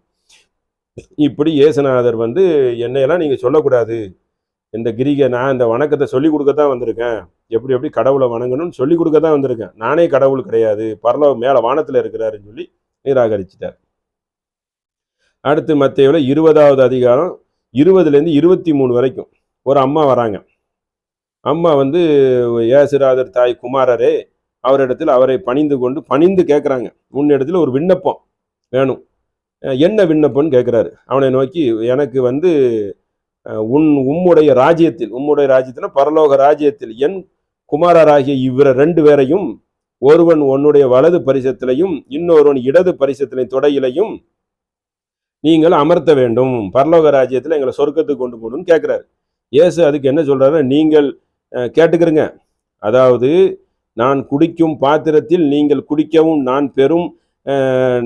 இப்படி இயேசுநாதர் வந்து என்னையெல்லாம் நீங்க சொல்லக்கூடாது, இந்த நான் இந்த வணக்கத்தை சொல்லி கொடுக்கத்தான் வந்திருக்கேன், எப்படி கடவுளை வணங்கணும்னு சொல்லி கொடுக்கத்தான் வந்திருக்கேன், நானே கடவுள் கிடையாது, பரலோகம் மேல வானத்துல இருக்கிறாருன்னு சொல்லி நிராகரிச்சிட்டார். அடுத்து மத்தேயுல 20வது அதிகாரம் 20-23 வரைக்கும் ஒரு அம்மா வராங்க. அம்மா வந்து இயேசுநாதர் தாய் குமாரரே அவரிடத்தில் அவரை பணிந்து கேட்குறாங்க, உன்னிடத்தில் ஒரு விண்ணப்பம் வேணும். என்ன விண்ணப்பம்னு கேட்குறாரு. அவனை நோக்கி, எனக்கு வந்து உம்முடைய ராஜ்யத்தில் பரலோக ராஜ்யத்தில் என் குமாரராகிய இவர 2 பேரையும், ஒருவன் உன்னுடைய வலது பரிசத்திலையும் இன்னொருவன் இடது பரிசத்திலையும் தொடையிலையும் நீங்கள் அமர்த்த வேண்டும், பரலோக ராஜ்யத்தில் எங்களை சொர்க்கத்துக்கு கொண்டு போகணும்னு கேட்குறாரு. இயேசு அதுக்கு என்ன சொல்றாரு? நீங்கள் கேட்டுக்கிறங்க, அதாவது நான் குடிக்கும் பாத்திரத்தில் நீங்கள் குடிக்கவும் நான் பெறும்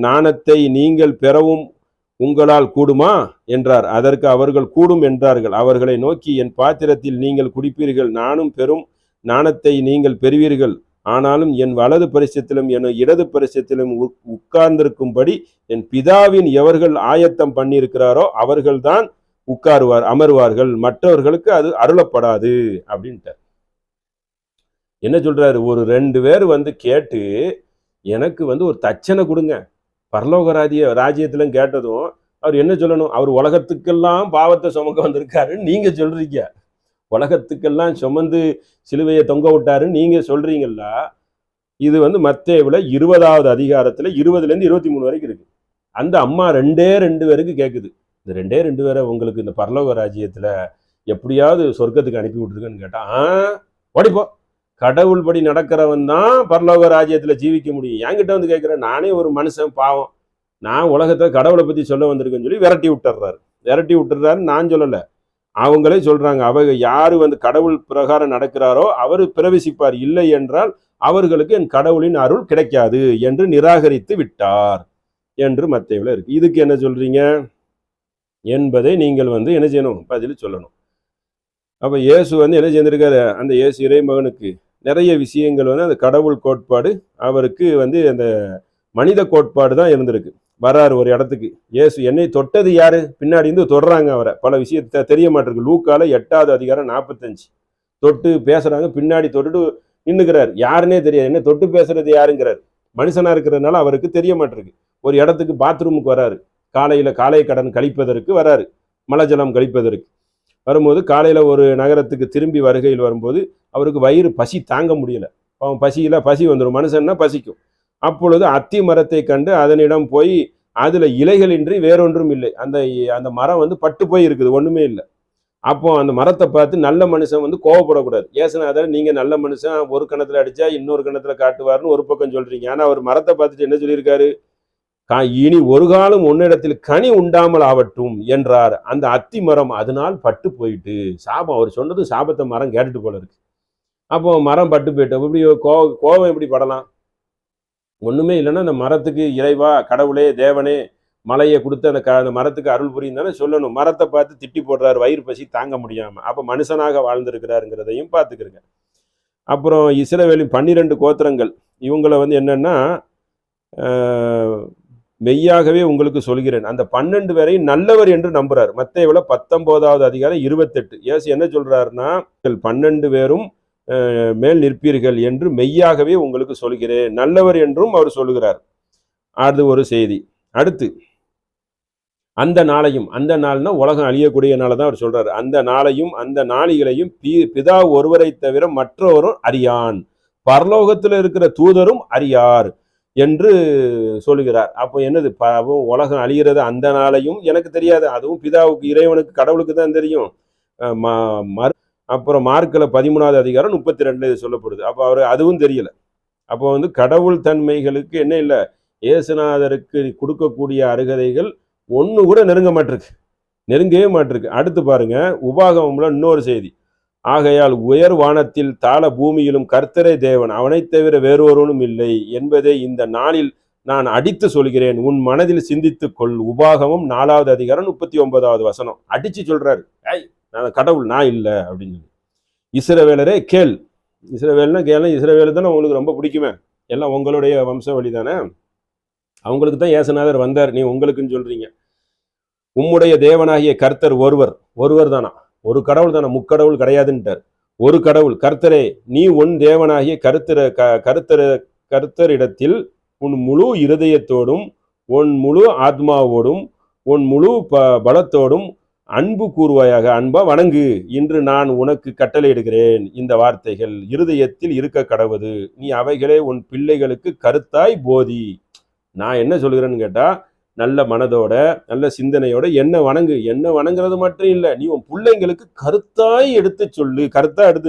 நாணத்தை நீங்கள் பெறவும் உங்களால் கூடுமா என்றார். அதற்கு அவர்கள் கூடும் என்றார்கள். அவர்களை நோக்கி, என் பாத்திரத்தில் நீங்கள் குடிப்பீர்கள், நானும் பெறும் நாணத்தை நீங்கள் பெறுவீர்கள், ஆனாலும் என் வலது பரிசத்திலும் என் இடது பரிசத்திலும் உட்கார்ந்திருக்கும்படி என் பிதாவின் எவர்கள் ஆயத்தம் பண்ணியிருக்கிறாரோ அவர்கள்தான் அமருவார்கள், மற்றவர்களுக்கு அது அருளப்படாது அப்படின்ட்டார். என்ன சொல்றாரு? ஒரு 2 பேர் வந்து கேட்டு எனக்கு வந்து ஒரு தட்சணை கொடுங்க, பரலோக ராஜ்யத்துல கேட்டதும் அவர் என்ன சொல்லணும்? அவர் உலகத்துக்கெல்லாம் பாவத்தை சுமக்க வந்திருக்காருன்னு நீங்க சொல்றீங்க, உலகத்துக்கெல்லாம் சுமந்து சிலுவையை தொங்க விட்டாருன்னு நீங்க சொல்றீங்களா? இது வந்து மத்தேயுல 20வது அதிகாரத்துல 20-23 வரைக்கும் இருக்கு. அந்த அம்மா 2 பேருக்கு கேட்குது, இந்த ரெண்டே 2 பேரை உங்களுக்கு இந்த பரலோக ராஜ்யத்துல எப்படியாவது சொர்க்கத்துக்கு அனுப்பி விட்டுருக்குன்னு கேட்டா ஓடிப்போ, கடவுள் படி நடக்கிறவன் தான் பரலோக ராஜ்யத்துல ஜீவிக்க முடியும். என்கிட்ட வந்து கேட்கிறேன், நானே ஒரு மனுஷன் பாவம், நான் உலகத்தை கடவுளை பத்தி சொல்ல வந்திருக்கேன்னு சொல்லி விரட்டி விட்டுறாரு. நான் சொல்லல, அவங்களே சொல்றாங்க. அவங்க யாரு வந்து கடவுள் பிரகாரம் நடக்கிறாரோ அவர் பிரவேசிப்பார், இல்லை என்றால் அவர்களுக்கு என் கடவுளின் அருள் கிடைக்காது என்று நிராகரித்து விட்டார் என்று மத்தேயுல இருக்கு. இதுக்கு என்ன சொல்றீங்க என்பதை நீங்கள் வந்து என்ன செய்யணும், பதில் சொல்லணும். அப்ப இயேசு வந்து என்ன செய்திருக்காரு, அந்த இயேசு இறைமகனுக்கு நிறைய விஷயங்கள் வந்து அந்த கடவுள் கோட்பாடு அவருக்கு வந்து அந்த மனித கோட்பாடு தான் இருந்திருக்கு. வராரு ஒரு இடத்துக்கு, இயேசு என்னை தொட்டது யாரு, பின்னாடி இருந்து தொடுறாங்க அவரை, பல விஷயத்த தெரிய மாட்டிருக்கு. லூக்கால 8வது அதிகாரம் 45 தொட்டு பேசுறாங்க, பின்னாடி தொட்டுட்டு நின்னுக்கிறார், யாருன்னே தெரியாது, என்ன தொட்டு பேசுறது யாருங்கிறார். மனுஷனா இருக்கிறதுனால அவருக்கு தெரிய மாட்டிருக்கு. ஒரு இடத்துக்கு பாத்ரூமுக்கு வராரு, காலை கடன் கழிப்பதற்கு வராரு, மலஜலம் கழிப்பதற்கு வரும்போது, காலையில ஒரு நகரத்துக்கு திரும்பி வருகையில் வரும்போது அவருக்கு வயிறு பசி தாங்க முடியல. அவன் பசி வந்துடும், மனுஷன்னா பசிக்கும். அப்பொழுது அத்தி மரத்தை கண்டு அதனிடம் போய், அதுல இலைகளின்றி வேறொன்றும் இல்லை, அந்த மரம் வந்து பட்டு போய் இருக்குது, ஒண்ணுமே இல்லை. அப்போ அந்த மரத்தை பார்த்து நல்ல மனுஷன் வந்து கோவப்படக்கூடாது. ஏசுநாதர் நீங்க நல்ல மனுஷன், ஒரு கணத்துல அடிச்சா இன்னொரு கணத்துல காட்டுவாருன்னு ஒரு பக்கம் சொல்றீங்க. ஆனா அவர் மரத்தை பார்த்துட்டு என்ன சொல்லியிருக்காரு, இனி ஒரு காலம் உன்னிடத்தில் கனி உண்டாமல் ஆவட்டும் என்றார். அந்த அத்தி மரம் அதனால் பட்டு போயிட்டு, சாபம், அவர் சொன்னது சாபத்தை மரம் கேட்டுட்டு போல இருக்கு. அப்போ மரம் பட்டு போயிட்டு, இப்படி கோபம் எப்படி படலாம், ஒண்ணுமே இல்லைன்னா அந்த மரத்துக்கு இறைவா, கடவுளே, தேவனே, மலையை கொடுத்து அந்த மரத்துக்கு அருள் புரியும் தானே சொல்லணும். மரத்தை பார்த்து திட்டி போடுறாரு, வயிறு பசி தாங்க முடியாம. அப்ப மனுஷனாக வாழ்ந்திருக்கிறாருங்கிறதையும் பார்த்துக்கிறங்க. அப்புறம் இஸ்ரவேலின் 12 கோத்திரங்கள், இவங்களை வந்து என்னன்னா, மெய்யாகவே உங்களுக்கு சொல்கிறேன், அந்த 12 பேரையும் நல்லவர் என்று நம்புறார். மத்தேயுல 19வது அதிகாரம் 28 இயேசு என்ன சொல்றாருன்னா, 12 பேரும் மேல் நிற்பீர்கள் என்று மெய்யாகவே உங்களுக்கு சொல்கிறேன், நல்லவர் என்றும் அவர் சொல்லுகிறார். அது ஒரு செய்தி. அடுத்து அந்த நாளையும், அந்த நாள்னா உலகம் அழியக்கூடிய நாளை தான் அவர் சொல்றாரு. அந்த நாளையும் அந்த நாளிகளையும் பிதா ஒருவரை தவிர மற்றவரும் அறியான், பரலோகத்தில் இருக்கிற தூதரும் அறியார் என்று சொல்லுகிறார். அப்போ என்னது, உலகம் அழிகிறது அந்த நாளையும் எனக்கு தெரியாது, அதுவும் பிதாவுக்கு, இறைவனுக்கு, கடவுளுக்கு தான் தெரியும். அப்புறம் மார்க்கில் 13வது அதிகாரம் 32 சொல்லப்படுது. அப்போ அவர் அதுவும் தெரியல. அப்போ வந்து கடவுள் தன்மைகளுக்கு என்ன இல்லை, இயேசுநாதருக்கு கொடுக்கக்கூடிய அருகதைகள் ஒன்று கூட நெருங்கவே மாட்டிருக்கு. அடுத்து பாருங்க, உபாகமம்ல இன்னொரு செய்தி, ஆகையால் உயர் வானத்தில் தாழ பூமியிலும் கர்த்தரே தேவன், அவனை தவிர வேறொருவனும் இல்லை என்பதை இந்த நாளில் நான் அடித்து சொல்கிறேன், உன் மனதில் சிந்தித்துக் கொள். உபாகமம் 4வது அதிகாரம் 39வது வசனம் அடிச்சு சொல்றாரு, நான் கடவுள், நான் இல்லை அப்படின்னு சொல்லி. இஸ்ரவேலரே கேள், இஸ்ரவேல்னா கேள, இஸ்ரவேல் தானே உங்களுக்கு ரொம்ப பிடிக்குமே, எல்லாம் உங்களுடைய வம்ச வழி தானே, அவங்களுக்கு தான் இயேசுநாதர் வந்தார், நீ உங்களுக்குன்னு சொல்றீங்க. உம்முடைய தேவனாகிய கர்த்தர் ஒருவர் தானா, ஒரு கடவுள் தானே, முக்கடவுள் கிடையாதுன்ட்டார். ஒரு கடவுள் கர்த்தரே, நீ உன் தேவனாகிய கர்த்தரிடத்தில் உன் முழு இருதயத்தோடும் உன் முழு ஆத்மாவோடும் உன் முழு பலத்தோடும் அன்பு கூறுவாயாக, அன்பா வணங்கு, இன்று நான் உனக்கு கட்டளையிடுகிறேன். இந்த வார்த்தைகள் இருதயத்தில் இருக்க கடவுது, நீ அவைகளே உன் பிள்ளைகளுக்கு கருத்தாய் போதி. நான் என்ன சொல்கிறேன்னு கேட்டா, நல்ல மனதோட நல்ல சிந்தனையோட என்ன வணங்குறது மட்டும் இல்லை, நீ உன் பிள்ளைங்களுக்கு கருத்தாய் எடுத்து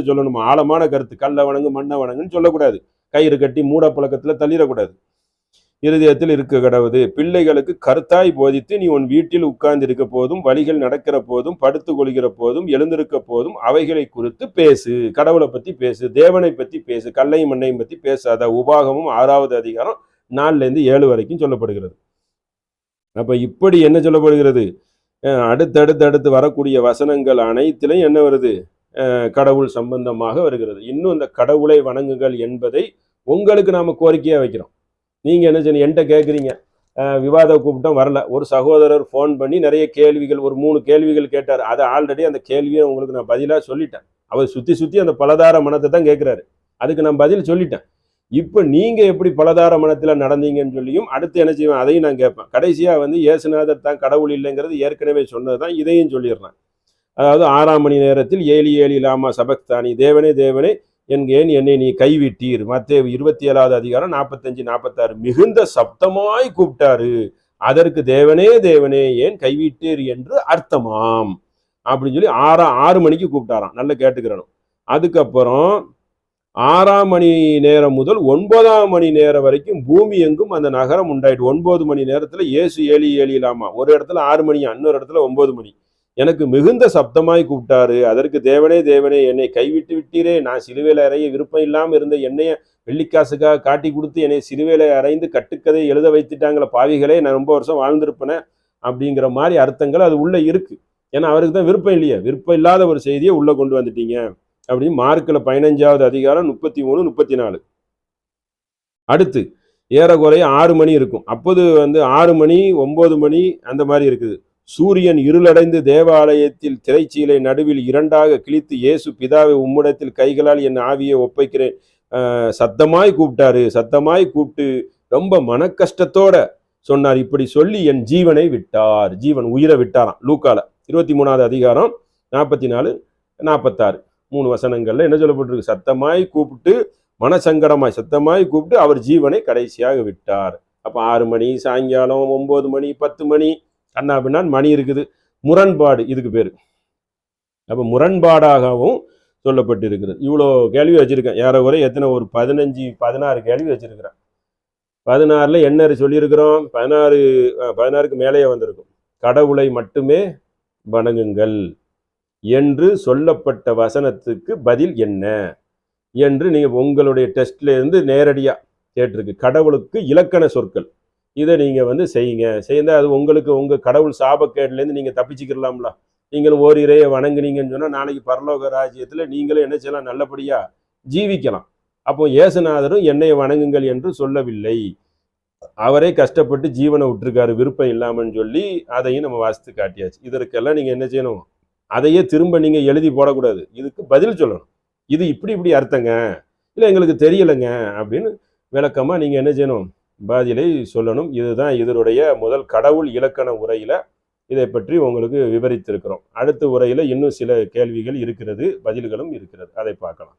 சொல்லணும். ஆழமான கருத்து, கல்ல வணங்கு மண்ணை வணங்குன்னு சொல்லக்கூடாது, கயிறு கட்டி மூட பழக்கத்துல தள்ளிடக்கூடாது. இருதயத்தில் இருக்க கடவுது, பிள்ளைகளுக்கு கருத்தாய் போதித்து நீ உன் வீட்டில் உட்கார்ந்து இருக்க போதும், வழிகள் நடக்கிற போதும், படுத்து கொள்கிற போதும், எழுந்திருக்க போதும் அவைகளை குறித்து பேசு. கடவுளை பத்தி பேசு, தேவனை பத்தி பேசு, கல்லையும் மண்ணையும் பத்தி பேசாத. உபாகமும் 6வது அதிகாரம் 4லேருந்து 7 வரைக்கும் சொல்லப்படுகிறது. அப்ப இப்படி என்ன சொல்லப்படுகிறது, அடுத்து வரக்கூடிய வசனங்கள் அனைத்திலும் என்ன வருது, கடவுள் சம்பந்தமாக வருகிறது. இன்னும் இந்த கடவுளை வணங்குங்கள் என்பதை உங்களுக்கு நாம கோரிக்கையா வைக்கிறோம். நீங்க என்ன செய்ய, என்கிட்ட கேட்குறீங்க, விவாத கூப்பிட்டோம் வரல, ஒரு சகோதரர் ஃபோன் பண்ணி நிறைய கேள்விகள், ஒரு 3 கேள்விகள் கேட்டார். அதை ஆல்ரெடி அந்த கேள்வியை உங்களுக்கு நான் பதிலாக சொல்லிட்டேன். அவர் சுற்றி அந்த பலதார மனத்தை தான் கேட்குறாரு, அதுக்கு நான் பதில் சொல்லிட்டேன். இப்போ நீங்க எப்படி பலதார மனத்தில் நடந்தீங்கன்னு சொல்லியும் அடுத்து என்ன செய்வேன், அதையும் நான் கேட்பேன். கடைசியாக வந்து இயேசுநாதர் தான் கடவுள் இல்லைங்கிறது ஏற்கனவே சொன்னது தான், இதையும் சொல்லிடுறேன். அதாவது 6ஆம் மணி நேரத்தில் ஏலி ஏலி லாமா சபக்தானி, தேவனே தேவனே ஏன் என்னை நீ கைவிட்டீர், மத்தேயு 27வது அதிகாரம் 45-46 மிகுந்த சப்தமாய் கூப்பிட்டாரு. அதற்கு தேவனே தேவனே ஏன் கைவிட்டீர் என்று அர்த்தமாம் அப்படின்னு சொல்லி 6 மணிக்கு கூப்பிட்டாராம். நல்லா கேட்டுக்கிறணும். அதுக்கப்புறம் 6 மணி நேரம் முதல் 9 மணி நேரம் வரைக்கும் பூமி எங்கும் அந்த நகரம் உண்டாயிட்டு. 9 மணி நேரத்துல இயேசு ஏலி ஏலிலாமா, ஒரு இடத்துல 6 மணி, இன்னொரு இடத்துல 9 மணி. எனக்கு மிகுந்த சப்தமாய் கூப்பிட்டாரு. அதற்கு தேவனே தேவனே என்னை கைவிட்டு விட்டீரே, நான் சிலுவையில அறைய விருப்பம் இல்லாம இருந்த என்னைய வெள்ளிக்காசுக்காக காட்டி கொடுத்து என்னை சிலுவையில அறைந்து கட்டுக்கதை எழுத வைத்துட்டாங்களே பாவிகளே, நான் ரொம்ப வருஷம் வாழ்ந்திருப்பேனே அப்படிங்கிற மாதிரி அர்த்தங்கள் அது உள்ள இருக்கு. ஏன்னா அவருக்கு தான் விருப்பம் இல்லையா, விருப்பம் இல்லாத ஒரு செய்தியை உள்ள கொண்டு வந்துட்டீங்க அப்படின்னு மார்க்ல 15வது அதிகாரம் 33, 34. அடுத்து ஏறக்குறைய 6 மணி இருக்கும். அப்போது 6 மணி 9 மணி அந்த மாதிரி இருக்குது. சூரியன் இருளடைந்து தேவாலயத்தில் திரைச்சீலை நடுவில் 2ஆக கிழித்து, இயேசு பிதாவை உம்மிடத்தில் கைகளால் என் ஆவியை ஒப்பைக்கிறேன் சத்தமாய் கூப்பிட்டாரு. சத்தமாய் கூப்பிட்டு ரொம்ப மன கஷ்டத்தோட சொன்னார். இப்படி சொல்லி என் ஜீவனை விட்டார். ஜீவன் உயிரை விட்டாராம். லூக்கால 23வது அதிகாரம் 44, 46 3 வசனங்கள்ல என்ன சொல்லப்பட்டிருக்கு? சத்தமாய் கூப்பிட்டு, மனசங்கடமாய் சத்தமாய் கூப்பிட்டு அவர் ஜீவனை கடைசியாக விட்டார். அப்ப 6 மணி, சாயங்காலம் 9 மணி, 10 மணி, அண்ணா பின்னான் மணி இருக்குது. முரண்பாடு இதுக்கு பேரு. அப்ப முரண்பாடாகவும் சொல்லப்பட்டிருக்கிறது. இவ்வளோ கேள்வி வச்சிருக்கேன். ஏறக்குறைய எத்தனை, ஒரு 15 16 கேள்வி வச்சிருக்கிறேன். 16ல என்ன சொல்லியிருக்கிறோம்? 16க்கு மேலேயே வந்திருக்கும். கடவுளை மட்டுமே வணங்குங்கள் என்று சொல்லப்பட்ட வசனத்துக்கு பதில் என்ன என்று நீங்க உங்களுடைய டெஸ்ட்ல இருந்து நேரடியா கேட்டிருக்கு. கடவுளுக்கு இலக்கண சொற்கள், இதை நீங்க செய்யுங்க. செய்தா அது உங்களுக்கு உங்க கடவுள் சாபக்கேடுலேருந்து நீங்க தப்பிச்சுக்கலாம்ல. நீங்களும் ஓரிரையை வணங்குனீங்கன்னு சொன்னா நாளைக்கு பரலோக ராஜ்யத்துல நீங்களும் என்ன செய்யலாம்? நல்லபடியா ஜீவிக்கலாம். அப்போ இயேசுநாதரும் என்னை வணங்குங்கள் என்று சொல்லவில்லை. அவரே கஷ்டப்பட்டு ஜீவனை விட்டுருக்காரு விருப்பம் இல்லாமன்னு சொல்லி அதையும் நம்ம வாசித்து காட்டியாச்சு. இதற்கெல்லாம் நீங்க என்ன செய்யணும்? அதையே திரும்ப நீங்க எழுதி போடக்கூடாது. இதுக்கு பதில் சொல்லணும். இது இப்படி அர்த்தங்க, இல்லை எங்களுக்கு தெரியலைங்க அப்படின்னு விளக்கமா நீங்க என்ன செய்யணும்? பதிலை சொல்லணும். இதுதான் இதனுடைய முதல் கடவுள் இலக்கண உரையில இதை பற்றி உங்களுக்கு விவரித்திருக்கிறோம். அடுத்த உரையில இன்னும் சில கேள்விகள் இருக்கிறது, பதில்களும் இருக்கிறது. அதை பார்க்கலாம்.